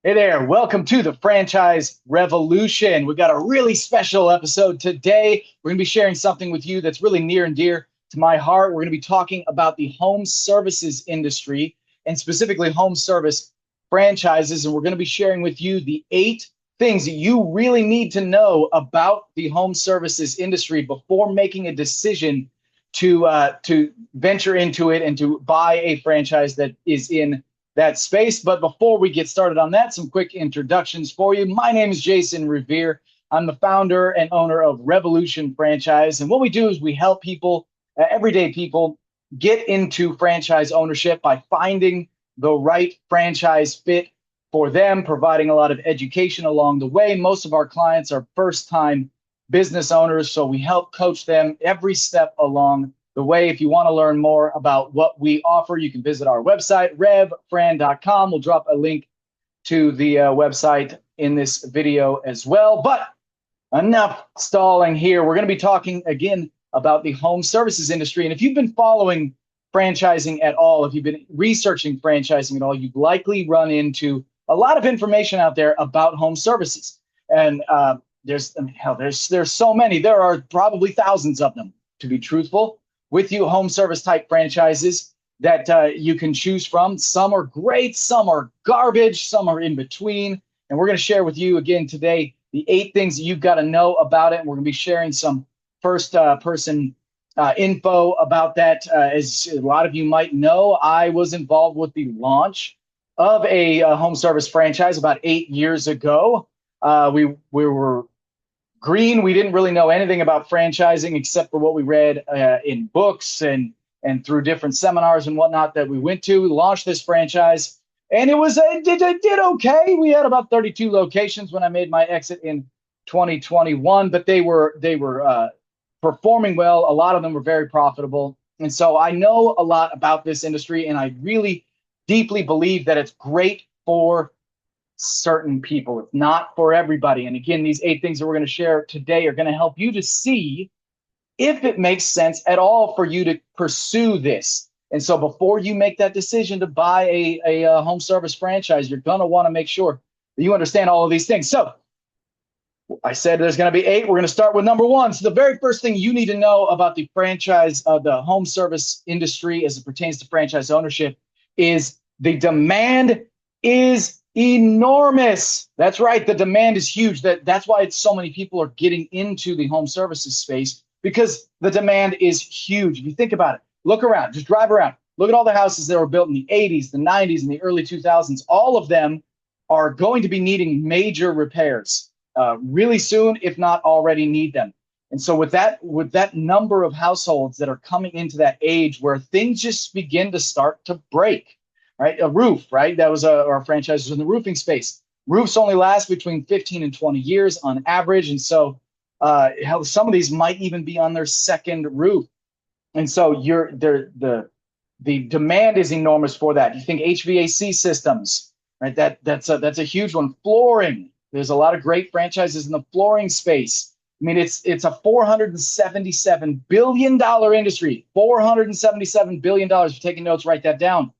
Hey there, welcome to the Franchise Revolution. We got a really special episode today. We're going to be sharing something with you that's really near and dear to my heart. We're going to be talking about the home services industry and specifically home service franchises. And we're going to be sharing with you the 8 things that you really need to know about the home services industry before making a decision to venture into it and to buy a franchise that is in that space. But before we get started on that, some quick introductions for you. My name is Jason Revere. I'm the founder and owner of Revolution Franchise. And what we do is we help people, everyday people, get into franchise ownership by finding the right franchise fit for them, providing a lot of education along the way. Most of our clients are first time business owners, so we help coach them every step along the way. If you want to learn more about what we offer, you can visit our website, revfran.com. We'll drop a link to the website in this video as well. But enough stalling here. We're going to be talking again about the home services industry. And if you've been following franchising at all, if you've been researching franchising at all, you've likely run into a lot of information out there about home services. And there's so many. There are probably thousands of them, to be truthful with you, home service type franchises that you can choose from. Some are great, some are garbage, some are in between. And we're going to share with you again today the 8 things that you've got to know about it. And we're going to be sharing some first person info about that. As a lot of you might know, I was involved with the launch of a home service franchise about 8 years ago. We were green. We didn't really know anything about franchising except for what we read in books and through different seminars and whatnot that we went to. We launched this franchise, and it did okay. We had about 32 locations when I made my exit in 2021, but they were performing well. A lot of them were very profitable, and so I know a lot about this industry, and I really deeply believe that it's great for certain people. It's not for everybody. And again, these 8 things that we're going to share today are going to help you to see if it makes sense at all for you to pursue this. And so before you make that decision to buy a home service franchise, you're going to want to make sure that you understand all of these things. So I said there's going to be 8. We're going to start with number 1. So the very first thing you need to know about the the home service industry as it pertains to franchise ownership is the demand is enormous. That's right. The demand is huge. That's why so many people are getting into the home services space, because the demand is huge. If you think about it, look around, just drive around. Look at all the houses that were built in the 80s, the 90s, and the early 2000s. All of them are going to be needing major repairs really soon, if not already need them. And so with that number of households that are coming into that age where things just begin to start to break, right? A roof, right? That was our franchise was in the roofing space. Roofs only last between 15 and 20 years on average. And so some of these might even be on their second roof. And so the demand is enormous for that. You think HVAC systems, right? That's a huge one. Flooring. There's a lot of great franchises in the flooring space. I mean, it's a $477 billion industry. $477 billion. If you're taking notes, write that down.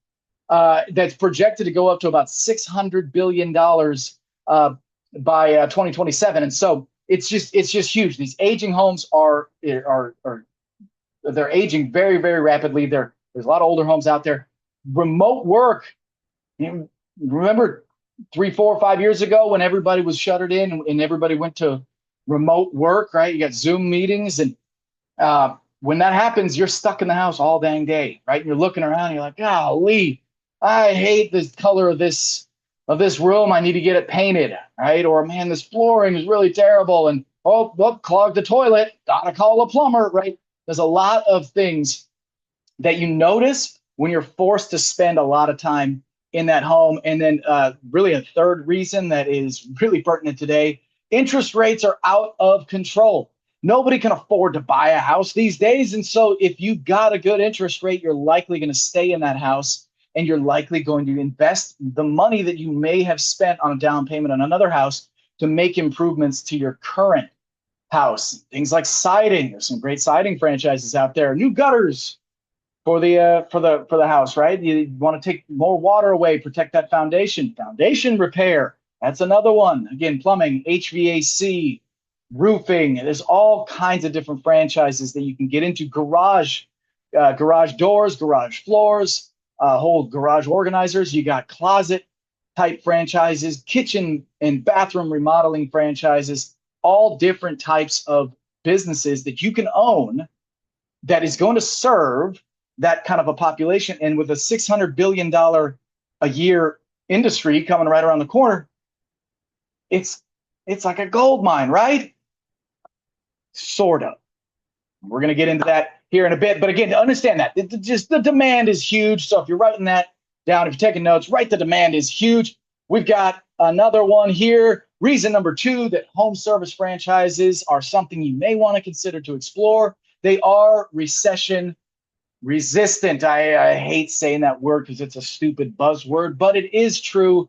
That's projected to go up to about $600 billion by 2027. And so it's just huge. These aging homes are they're aging very, very rapidly. There's a lot of older homes out there. Remote work. Remember 3, 4, 5 years ago when everybody was shuttered in and everybody went to remote work, right? You got Zoom meetings, and when that happens, you're stuck in the house all dang day, right? And you're looking around, and you're like, golly, I hate the color of this room. I need to get it painted, right? Or man, this flooring is really terrible, and clogged the toilet. Gotta call a plumber, right? There's a lot of things that you notice when you're forced to spend a lot of time in that home. And then really a third reason that is really pertinent today: interest rates are out of control. Nobody can afford to buy a house these days, and so if you got a good interest rate, you're likely going to stay in that house. And you're likely going to invest the money that you may have spent on a down payment on another house to make improvements to your current house. Things like siding. There's some great siding franchises out there. New gutters, for the house, right? You want to take more water away, protect that foundation. Foundation repair. That's another one. Again, plumbing, HVAC, roofing. There's all kinds of different franchises that you can get into. Garage doors, garage floors, whole garage organizers. You got closet type franchises, kitchen and bathroom remodeling franchises, all different types of businesses that you can own that is going to serve that kind of a population. And with a $600 billion a year industry coming right around the corner, it's like a gold mine, right? Sort of. We're going to get into that here in a bit. But again, to understand that, just the demand is huge. So if you're writing that down, if you're taking notes, write the demand is huge. We've got another one here. Reason number 2 that home service franchises are something you may want to consider to explore. They are recession resistant. I hate saying that word because it's a stupid buzzword, but it is true.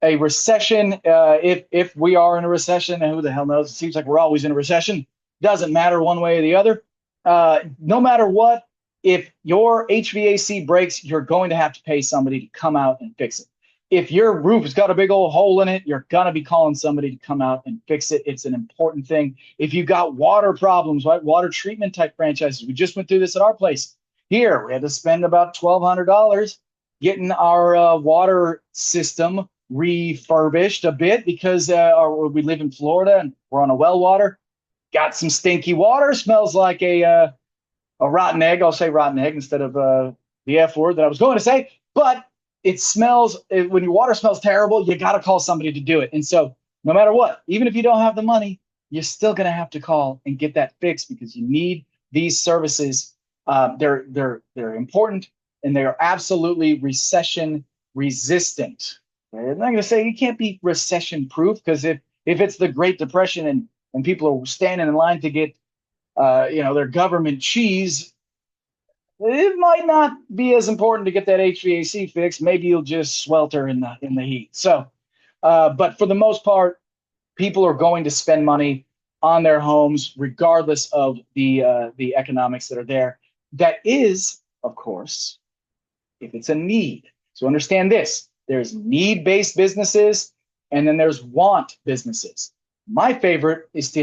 A recession, if we are in a recession, and who the hell knows? It seems like we're always in a recession. Doesn't matter one way or the other. No matter what, if your HVAC breaks, you're going to have to pay somebody to come out and fix it. If your roof has got a big old hole in it, you're going to be calling somebody to come out and fix it. It's an important thing. If you've got water problems, right? Water treatment type franchises. We just went through this at our place. Here, we had to spend about $1,200 getting our water system refurbished a bit because we live in Florida and we're on a well water. Got some stinky water, smells like a rotten egg. I'll say rotten egg instead of the F word that I was going to say. But it smells, when your water smells terrible, you got to call somebody to do it. And so no matter what, even if you don't have the money, you're still going to have to call and get that fixed because you need these services. They're important and they are absolutely recession resistant. I'm not going to say you can't be recession proof because if it's the Great Depression and people are standing in line to get their government cheese, it might not be as important to get that HVAC fixed. Maybe you'll just swelter in the heat. So, but for the most part, people are going to spend money on their homes regardless of the economics that are there. That is, of course, if it's a need. So understand this: there's need-based businesses, and then there's want businesses. My favorite is to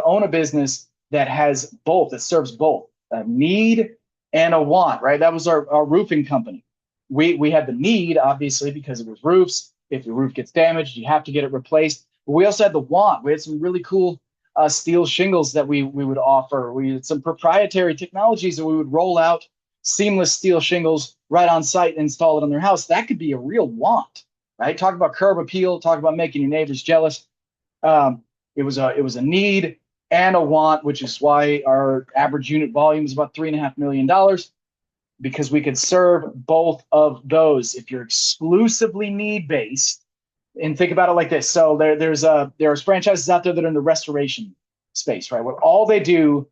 own a business that has both, that serves both a need and a want, right? That was our roofing company. We had the need, obviously, because it was roofs. If your roof gets damaged, you have to get it replaced. But we also had the want. We had some really cool steel shingles that we would offer. We had some proprietary technologies that we would roll out seamless steel shingles right on site and install it on their house. That could be a real want, right? Talk about curb appeal, talk about making your neighbors jealous. It was a need and a want, which is why our average unit volume is about $3.5 million, because we could serve both of those. If you're exclusively need-based, and think about it like this. So there's franchises out there that are in the restoration space, right? Where all they do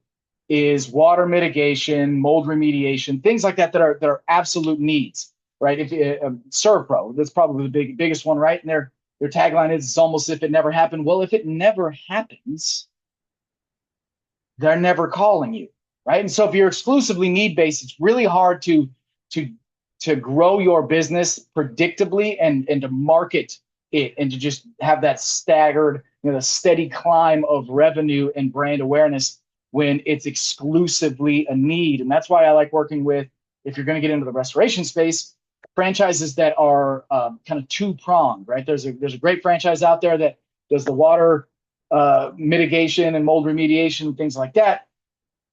is water mitigation, mold remediation, things like that are absolute needs, right? If ServPro, that's probably the biggest one, right? And their tagline is, it's almost if it never happened. Well, if it never happens, they're never calling you, right? And so if you're exclusively need-based, it's really hard to grow your business predictably and to market it and to just have that staggered, the steady climb of revenue and brand awareness when it's exclusively a need. And that's why I like working with, if you're going to get into the restoration space, franchises that are kind of two-pronged, right? There's a great franchise out there that does the water mitigation and mold remediation, things like that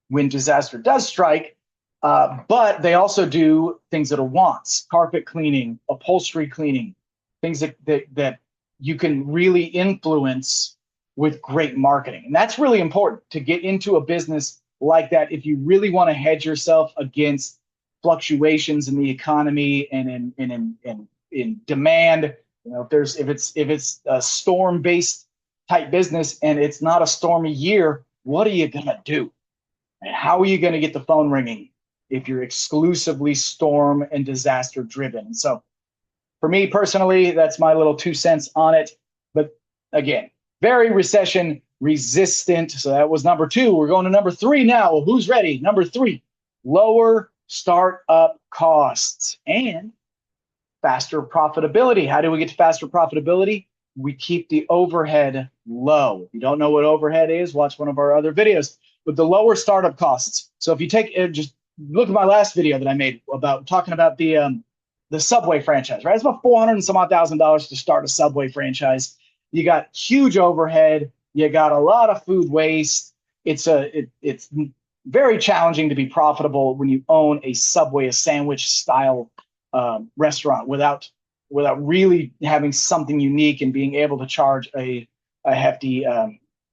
when disaster does strike. But they also do things that are wants: carpet cleaning, upholstery cleaning, things that you can really influence with great marketing. And that's really important to get into a business like that if you really want to hedge yourself against fluctuations in the economy and in demand. If it's a storm-based type business and it's not a stormy year, what are you gonna do? And how are you gonna get the phone ringing if you're exclusively storm and disaster driven? So for me personally, that's my little 2 cents on it. But again, very recession resistant. So that was number 2. We're going to number 3 now. Well, who's ready? Number 3, lower startup costs, and faster profitability. How do we get to faster profitability? We keep the overhead low. If you don't know what overhead is, watch one of our other videos. But the lower startup costs. So if you take just look at my last video that I made about talking about the Subway franchise, right? It's about 400 and some odd $1,000 to start a Subway franchise. You got huge overhead. You got a lot of food waste. It's very challenging to be profitable when you own a Subway, a sandwich style restaurant without really having something unique and being able to charge a hefty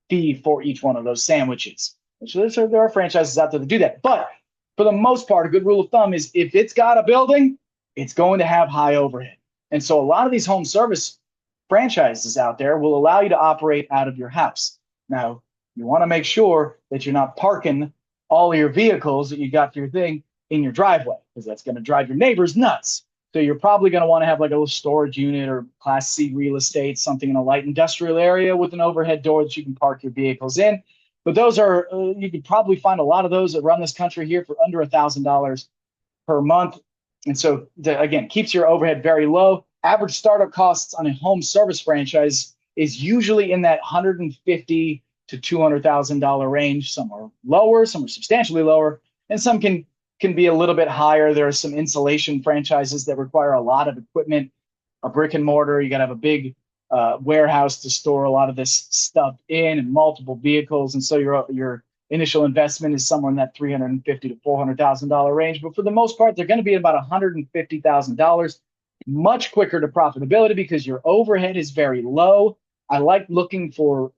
fee for each one of those sandwiches. So there are franchises out there that do that. But for the most part, a good rule of thumb is if it's got a building, it's going to have high overhead. And so a lot of these home service franchises out there will allow you to operate out of your house. Now, you want to make sure that you're not parking all of your vehicles that you got for your thing in your driveway, because that's going to drive your neighbors nuts. So you're probably going to want to have like a little storage unit or Class C real estate, something in a light industrial area with an overhead door that you can park your vehicles in. But those are, you could probably find a lot of those around this country here for under $1,000 per month. And so, again, keeps your overhead very low. Average startup costs on a home service franchise is usually in that $150,000 to $200,000 range. Some are lower, some are substantially lower, and some can be a little bit higher. There are some insulation franchises that require a lot of equipment, a brick and mortar. You got to have a big warehouse to store a lot of this stuff in, and multiple vehicles. And so your initial investment is somewhere in that $350,000 to $400,000 range. But for the most part, they're going to be about $150,000, much quicker to profitability because your overhead is very low. I like looking for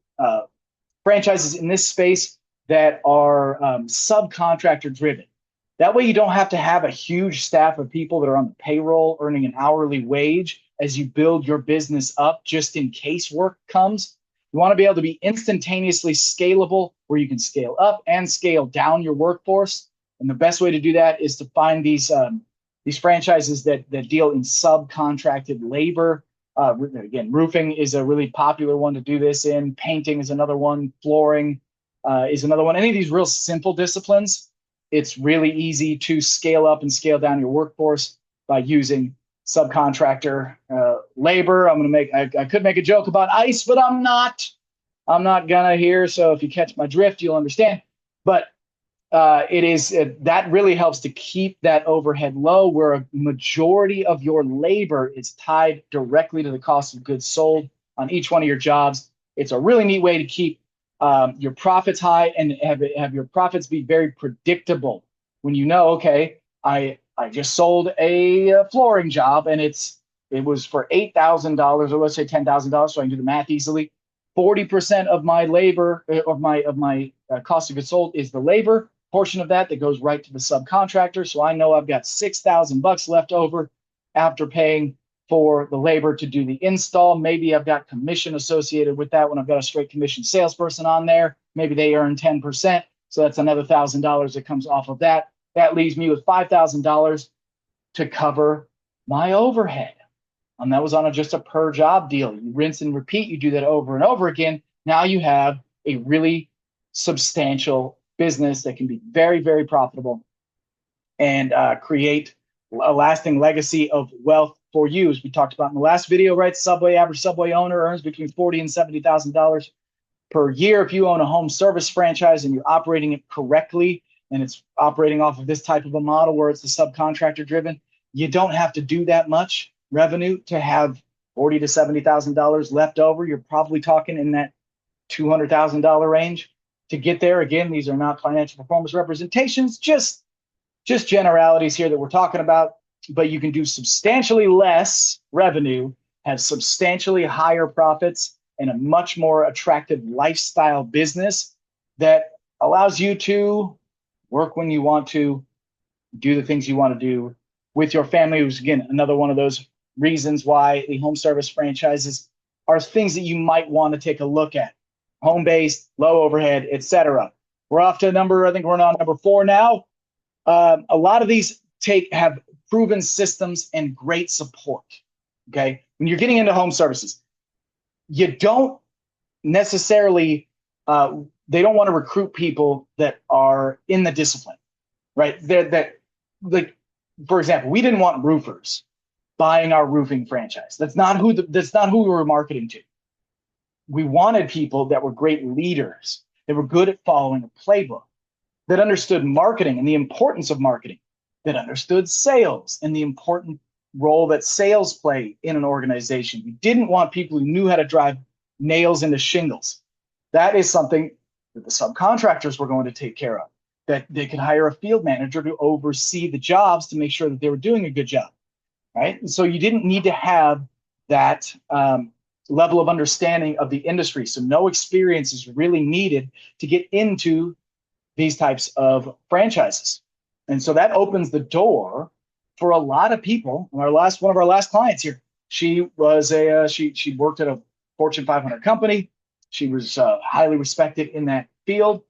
franchises in this space that are subcontractor driven. That way you don't have to have a huge staff of people that are on the payroll earning an hourly wage as you build your business up just in case work comes. You want to be able to be instantaneously scalable where you can scale up and scale down your workforce. And the best way to do that is to find these franchises that deal in subcontracted labor. Again, roofing is a really popular one to do this in. Painting is another one. Flooring is another one. Any of these real simple disciplines, it's really easy to scale up and scale down your workforce by using subcontractor labor. I could make a joke about ICE, but I'm not gonna here. So if you catch my drift, you'll understand. But that really helps to keep that overhead low, where a majority of your labor is tied directly to the cost of goods sold on each one of your jobs. It's a really neat way to keep your profits high and have your profits be very predictable. When you know, okay, I just sold a flooring job and it was for $8,000, or let's say $10,000, so I can do the math easily. 40% of my labor of my cost of goods sold is the labor portion of that goes right to the subcontractor. So I know I've got $6,000 left over after paying for the labor to do the install. Maybe I've got commission associated with that when I've got a straight commission salesperson on there. Maybe they earn 10%. So that's another $1,000 that comes off of that. That leaves me with $5,000 to cover my overhead. And that was on just a per job deal. You rinse and repeat. You do that over and over again. Now you have a really substantial business that can be very, very profitable and create a lasting legacy of wealth for you. As we talked about in the last video, right? Average Subway owner earns between $40,000 and $70,000 per year. If you own a home service franchise and you're operating it correctly, and it's operating off of this type of a model where it's the subcontractor driven, you don't have to do that much revenue to have $40,000 to $70,000 left over. You're probably talking in that $200,000 range to get there. Again, these are not financial performance representations, just generalities here that we're talking about. But you can do substantially less revenue, have substantially higher profits, and a much more attractive lifestyle business that allows you to work when you want to, do the things you want to do with your family. Which, again, another one of those reasons why the home service franchises are things that you might want to take a look at. Home-based, low overhead, etc. We're off to I think we're on number 4 now. A lot of these have proven systems and great support. Okay, when you're getting into home services, you don't necessarily they don't want to recruit people that are in the discipline, right? That like, for example, we didn't want roofers buying our roofing franchise. That's not who we were marketing to. We wanted people that were great leaders, that were good at following a playbook, that understood marketing and the importance of marketing, that understood sales and the important role that sales play in an organization. We didn't want people who knew how to drive nails into shingles. That is something that the subcontractors were going to take care of, that they could hire a field manager to oversee the jobs to make sure that they were doing a good job, right? And so you didn't need to have that level of understanding of the industry. So no experience is really needed to get into these types of franchises. And so that opens the door for a lot of people. One of our last clients here, she was she worked at a Fortune 500 company. She was highly respected in that field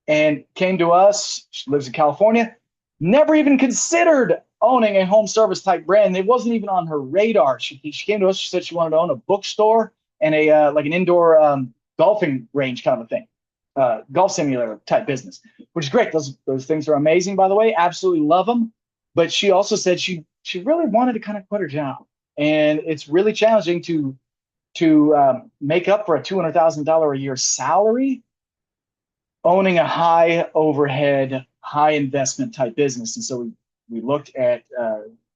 and came to us. She lives in California, never even considered owning a home service type brand. It wasn't even on her radar. She came to us. She said she wanted to own a bookstore and a like an indoor golfing range kind of a thing, golf simulator type business, which is great. Those things are amazing, by the way. Absolutely love them. But she also said she really wanted to kind of quit her job, and it's really challenging to make up for a $200,000 a year salary owning a high overhead, high investment type business. And so we looked at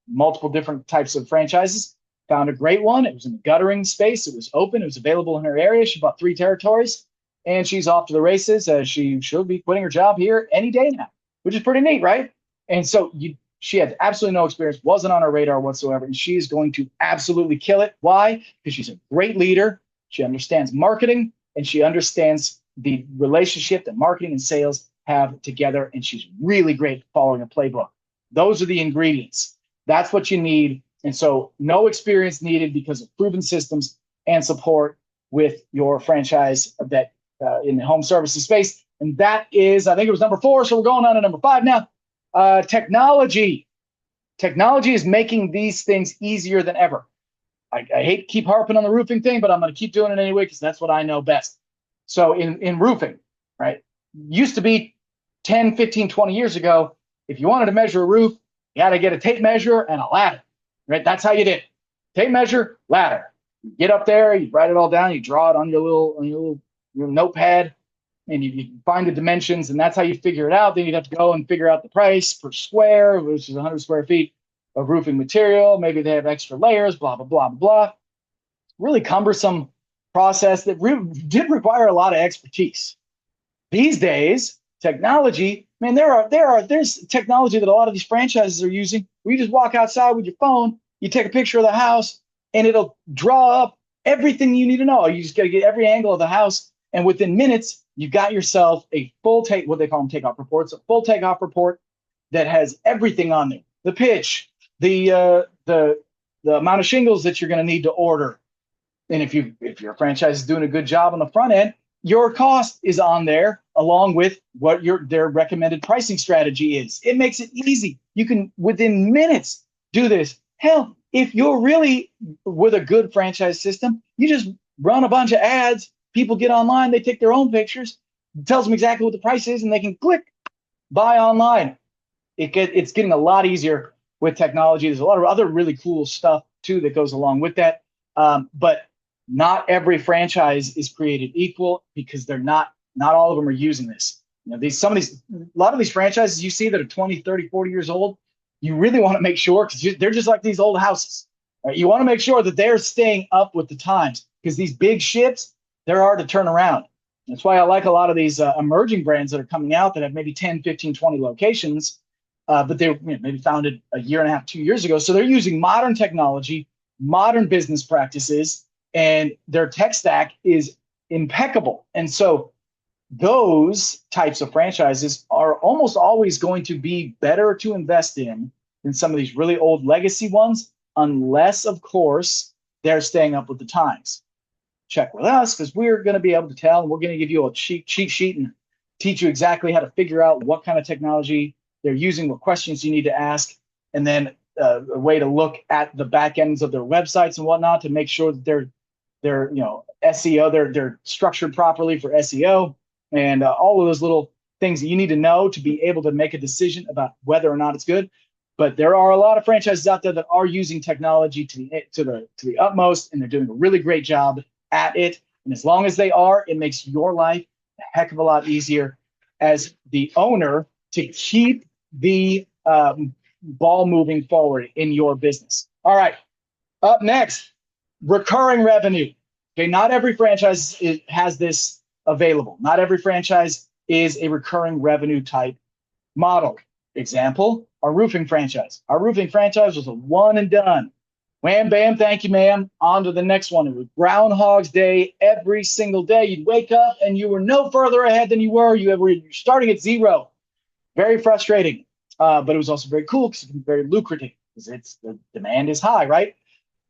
multiple different types of franchises, found a great one. It was in the guttering space. It was open. It was available in her area. She bought 3 territories, and she's off to the races. She should be quitting her job here any day now, which is pretty neat, right? And so she had absolutely no experience, wasn't on her radar whatsoever, and she is going to absolutely kill it. Why? Because she's a great leader. She understands marketing, and she understands the relationship that marketing and sales have together, and she's really great at following a playbook. Those are the ingredients. That's what you need. And so no experience needed because of proven systems and support with your franchise that in the home services space. And that is, I think it was number 4. So we're going on to number 5 now. Technology. Technology is making these things easier than ever. I hate to keep harping on the roofing thing, but I'm going to keep doing it anyway because that's what I know best. So in roofing, right, used to be 10, 15, 20 years ago, if you wanted to measure a roof, you had to get a tape measure and a ladder, right? That's how you did it. Tape measure, ladder. You get up there, you write it all down, you draw it on your notepad, and you find the dimensions, and that's how you figure it out. Then you'd have to go and figure out the price per square, which is 100 square feet of roofing material. Maybe they have extra layers, blah, blah, blah, blah, blah. Really cumbersome process that did require a lot of expertise. These days, technology, man, there's technology that a lot of these franchises are using where you just walk outside with your phone, you take a picture of the house, and it'll draw up everything you need to know. You just got to get every angle of the house, and within minutes, you got yourself a full what they call them takeoff reports, a full takeoff report that has everything on there: the pitch, the amount of shingles that you're going to need to order. And if your franchise is doing a good job on the front end, your cost is on there along with what their recommended pricing strategy is. It makes it easy. You can, within minutes, do this. Hell, if you're really with a good franchise system, you just run a bunch of ads. People get online, they take their own pictures, it tells them exactly what the price is, and they can click buy online. It's getting a lot easier with technology. There's a lot of other really cool stuff too that goes along with that. But not every franchise is created equal because not all of them are using this. You know, a lot of these franchises you see that are 20, 30, 40 years old, you really want to make sure, because they're just like these old houses. Right? You want to make sure that they're staying up with the times, because these big ships, they're hard to turn around. That's why I like a lot of these emerging brands that are coming out that have maybe 10, 15, 20 locations, but they were maybe founded a year and a half, 2 years ago. So they're using modern technology, modern business practices, and their tech stack is impeccable. And so those types of franchises are almost always going to be better to invest in than some of these really old legacy ones, unless, of course, they're staying up with the times. Check with us, because we're going to be able to tell, and we're going to give you a cheat sheet and teach you exactly how to figure out what kind of technology they're using, what questions you need to ask, and then a way to look at the back ends of their websites and whatnot to make sure that they're SEO, they're structured properly for SEO, and all of those little things that you need to know to be able to make a decision about whether or not it's good. But there are a lot of franchises out there that are using technology to the utmost, and they're doing a really great job at it. And as long as they are, it makes your life a heck of a lot easier as the owner to keep the ball moving forward in your business. All right, up next, recurring revenue. Okay, not every franchise has this available. Not every franchise is a recurring revenue type model. Example, our roofing franchise. Our roofing franchise was a one and done. Wham, bam, thank you, ma'am. On to the next one. It was Groundhog's Day every single day. You'd wake up and you were no further ahead than you were. You're starting at zero. Very frustrating, but it was also very cool because it can be very lucrative because the demand is high, right?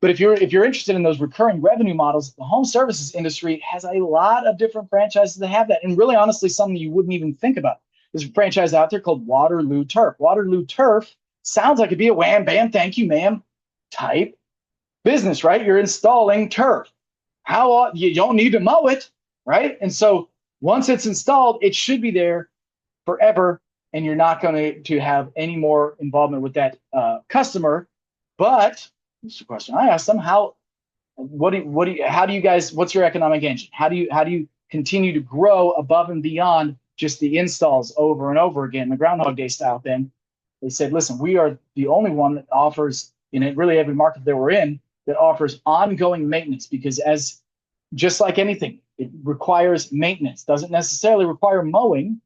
But if you're interested in those recurring revenue models, the home services industry has a lot of different franchises that have that, and really, honestly, something you wouldn't even think about. There's a franchise out there called Waterloo Turf. Waterloo Turf sounds like it'd be a wham, bam, thank you, ma'am type business, right? You're installing turf. How you don't need to mow it, right? And so once it's installed, it should be there forever, and you're not going to have any more involvement with that customer. But this is a question I asked them: how do you guys? What's your economic engine? How do you continue to grow above and beyond just the installs over and over again, the Groundhog Day style thing? They said, listen, we are the only one that offers, in really every market that we're in, that offers ongoing maintenance, because just like anything, it requires maintenance. Doesn't necessarily require mowing,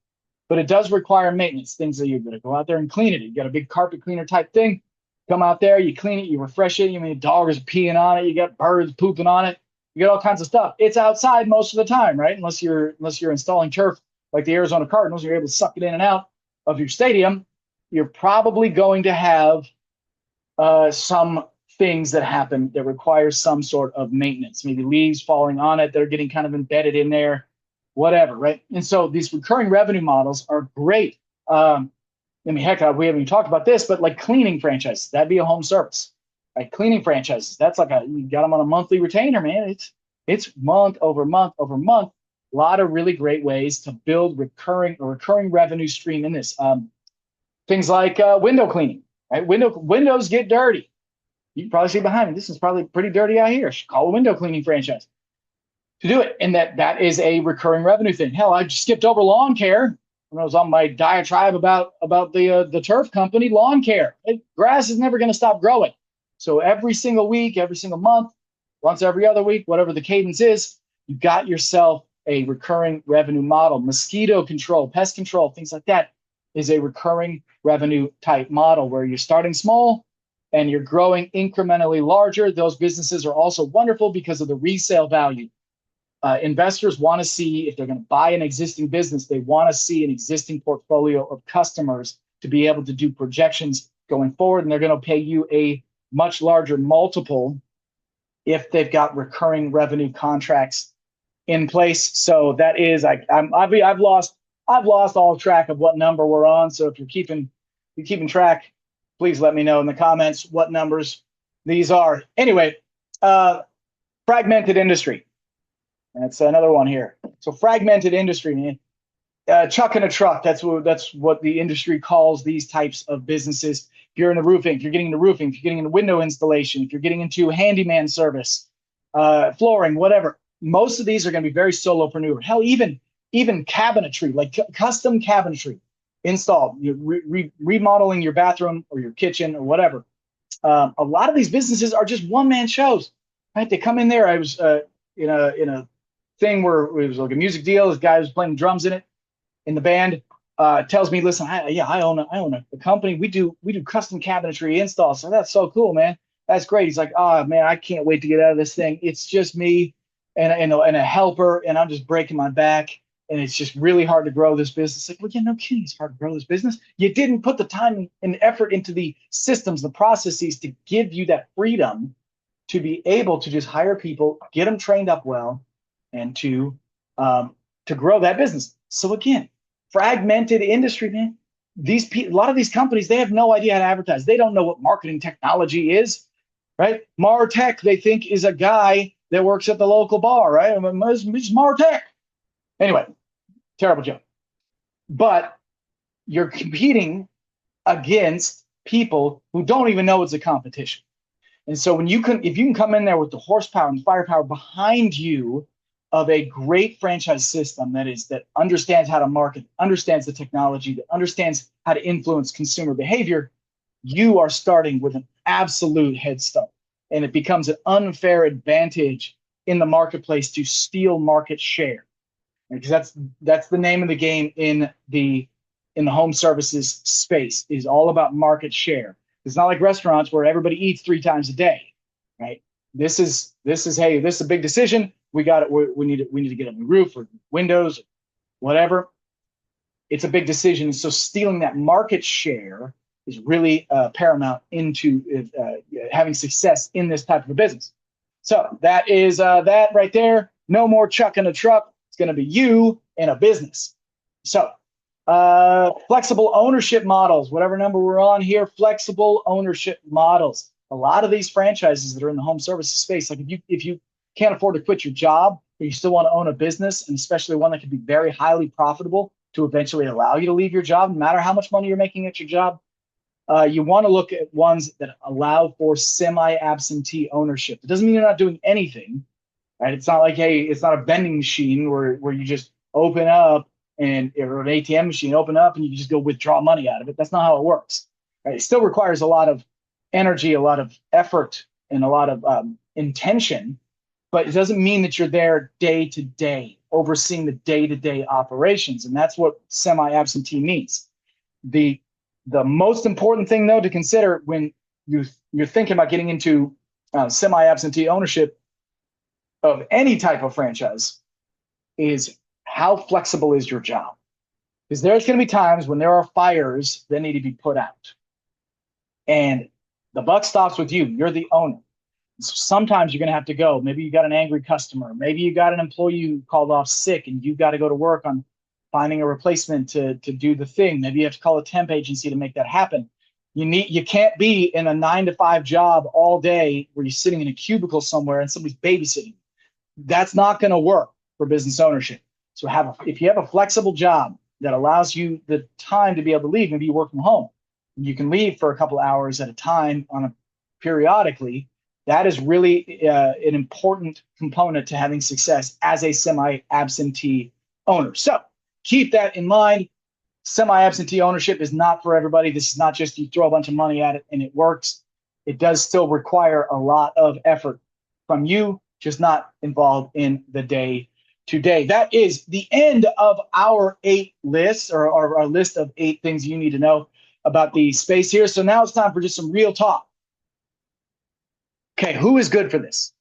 but it does require maintenance. Things that you're going to go out there and clean it. You got a big carpet cleaner type thing. Come out there, you clean it, you refresh it. Dog is peeing on it. You got birds pooping on it. You got all kinds of stuff. It's outside most of the time, right? Unless you're installing turf like the Arizona Cardinals, you're able to suck it in and out of your stadium. You're probably going to have some things that happen that require some sort of maintenance. Maybe leaves falling on it, they're getting kind of embedded in there, whatever, right? And so these recurring revenue models are great. Heck, we haven't even talked about this, but like cleaning franchises, that'd be a home service. Like cleaning franchises, that's like you got them on a monthly retainer, man. It's month over month over month. A lot of really great ways to build recurring revenue stream in this. Things like window cleaning, right? Windows get dirty. You can probably see behind me, this is probably pretty dirty out here. I should call a window cleaning franchise to do it. And that is a recurring revenue thing. Hell, I just skipped over lawn care when I was on my diatribe about the turf company. Lawn care. Grass is never going to stop growing. So every single week, every single month, once every other week, whatever the cadence is, you got yourself a recurring revenue model. Mosquito control, pest control, things like that is a recurring revenue type model where you're starting small and you're growing incrementally larger. Those businesses are also wonderful because of the resale value. Investors want to see, if they're going to buy an existing business, they want to see an existing portfolio of customers to be able to do projections going forward, and they're going to pay you a much larger multiple if they've got recurring revenue contracts in place. So that is, I've lost all track of what number we're on. So if you're keeping track, please let me know in the comments what numbers these are. Anyway, fragmented industry. That's another one here. So fragmented industry, man. Chuck in a truck. That's what the industry calls these types of businesses. If you're in the roofing, if you're getting into roofing, if you're getting into window installation, if you're getting into handyman service, flooring, whatever, most of these are going to be very solopreneur. Hell, even cabinetry, like custom cabinetry installed, remodeling your bathroom or your kitchen or whatever. A lot of these businesses are just one-man shows, right? They come in there. I was in a thing where it was like a music deal. This guy was playing drums in the band. Tells me, listen, I own a company. We do custom cabinetry installs. So that's so cool, man. That's great. He's like, oh man, I can't wait to get out of this thing. It's just me and a helper, and I'm just breaking my back. And it's just really hard to grow this business. Like, well, yeah, no kidding. It's hard to grow this business. You didn't put the time and effort into the systems, the processes to give you that freedom to be able to just hire people, get them trained up well, and to grow that business. So again, fragmented industry, man. A lot of these companies, they have no idea how to advertise. They don't know what marketing technology is, right? Martech, they think, is a guy that works at the local bar, right? It's Martech. Anyway, terrible joke. But you're competing against people who don't even know it's a competition. And so if you can come in there with the horsepower and firepower behind you of a great franchise system that understands how to market, understands the technology, that understands how to influence consumer behavior, you are starting with an absolute head start. And it becomes an unfair advantage in the marketplace to steal market share. Because that's the name of the game in the home services space, is all about market share. It's not like restaurants where everybody eats 3 times a day, right? This is hey, this is a big decision. We got it. We need to get a new roof or windows, or whatever. It's a big decision. So stealing that market share is really paramount into having success in this type of a business. So that is that right there. No more chuck in a truck. It's going to be you in a business. So flexible ownership models, whatever number we're on here, flexible ownership models. A lot of these franchises that are in the home services space, like if you can't afford to quit your job, but you still want to own a business, and especially one that can be very highly profitable to eventually allow you to leave your job, no matter how much money you're making at your job, you want to look at ones that allow for semi-absentee ownership. It doesn't mean you're not doing anything, right? It's not like, hey, it's not a vending machine where you just open up or an ATM machine, open up and you can just go withdraw money out of it. That's not how it works, right? It still requires a lot of energy, a lot of effort, and a lot of intention, but it doesn't mean that you're there day to day, overseeing the day-to-day operations. And that's what semi-absentee means. The most important thing, though, to consider when you're thinking about getting into semi-absentee ownership of any type of franchise is how flexible is your job? Because there's going to be times when there are fires that need to be put out. And the buck stops with you. You're the owner. So sometimes you're going to have to go. Maybe you got an angry customer. Maybe you got an employee who called off sick and you've got to go to work on finding a replacement to do the thing. Maybe you have to call a temp agency to make that happen. You can't be in a 9-to-5 job all day where you're sitting in a cubicle somewhere and somebody's babysitting. That's not going to work for business ownership. So if you have a flexible job that allows you the time to be able to leave, maybe you work from home, you can leave for a couple hours at a time periodically. That is really an important component to having success as a semi-absentee owner. So keep that in mind. Semi-absentee ownership is not for everybody. This is not just you throw a bunch of money at it and it works. It does still require a lot of effort from you, just not involved in the day-to-day. That is the end of our 8 lists, or our list of 8 things you need to know about the space here. So now it's time for just some real talk. Okay, who is good for this?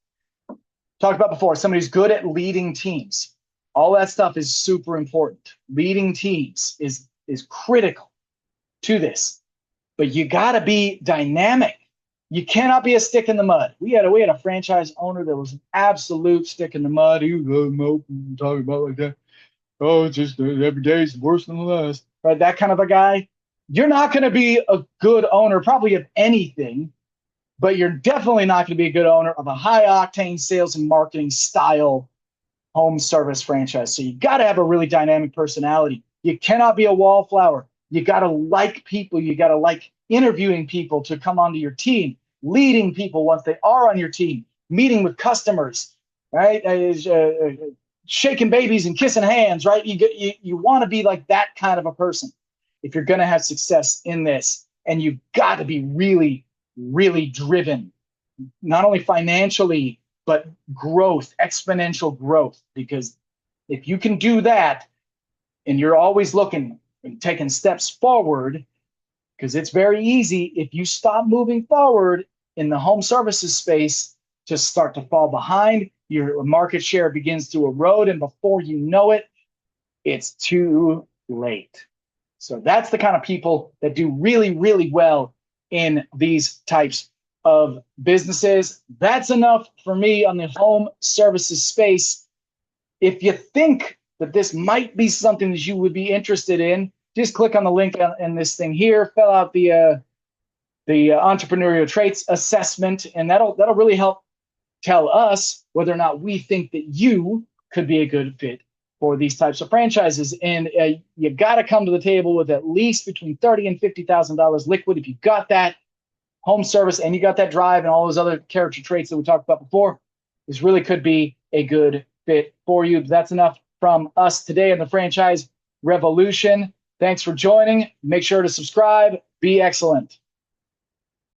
Talked about before, somebody who's good at leading teams. All that stuff is super important. Leading teams is critical to this. But you got to be dynamic. You cannot be a stick in the mud. We had a franchise owner that was an absolute stick in the mud. He was talking about like that. Oh, it's just every day is worse than the last. Right, that kind of a guy. You're not going to be a good owner probably of anything, but you're definitely not going to be a good owner of a high-octane sales and marketing style home service franchise. So you got to have a really dynamic personality. You cannot be a wallflower. You got to like people. You got to like interviewing people to come onto your team, leading people once they are on your team, meeting with customers, right? Shaking babies and kissing hands, right? You want to be like that kind of a person if you're going to have success in this. And you've got to be really, really driven, not only financially, but growth, exponential growth. Because if you can do that and you're always looking and taking steps forward, because it's very easy if you stop moving forward in the home services space to start to fall behind, your market share begins to erode, and before you know it, it's too late. So that's the kind of people that do really, really well in these types of businesses. That's enough for me on the home services space. If you think that this might be something that you would be interested in, just click on the link in this thing here, fill out the entrepreneurial traits assessment, and that'll really help tell us whether or not we think that you could be a good fit for these types of franchises. And you got to come to the table with at least between $30,000 and $50,000 liquid. If you got that home service and you got that drive and all those other character traits that we talked about before, this really could be a good fit for you. That's enough from us today on the Franchise Revolution. Thanks for joining. Make sure to subscribe. Be excellent.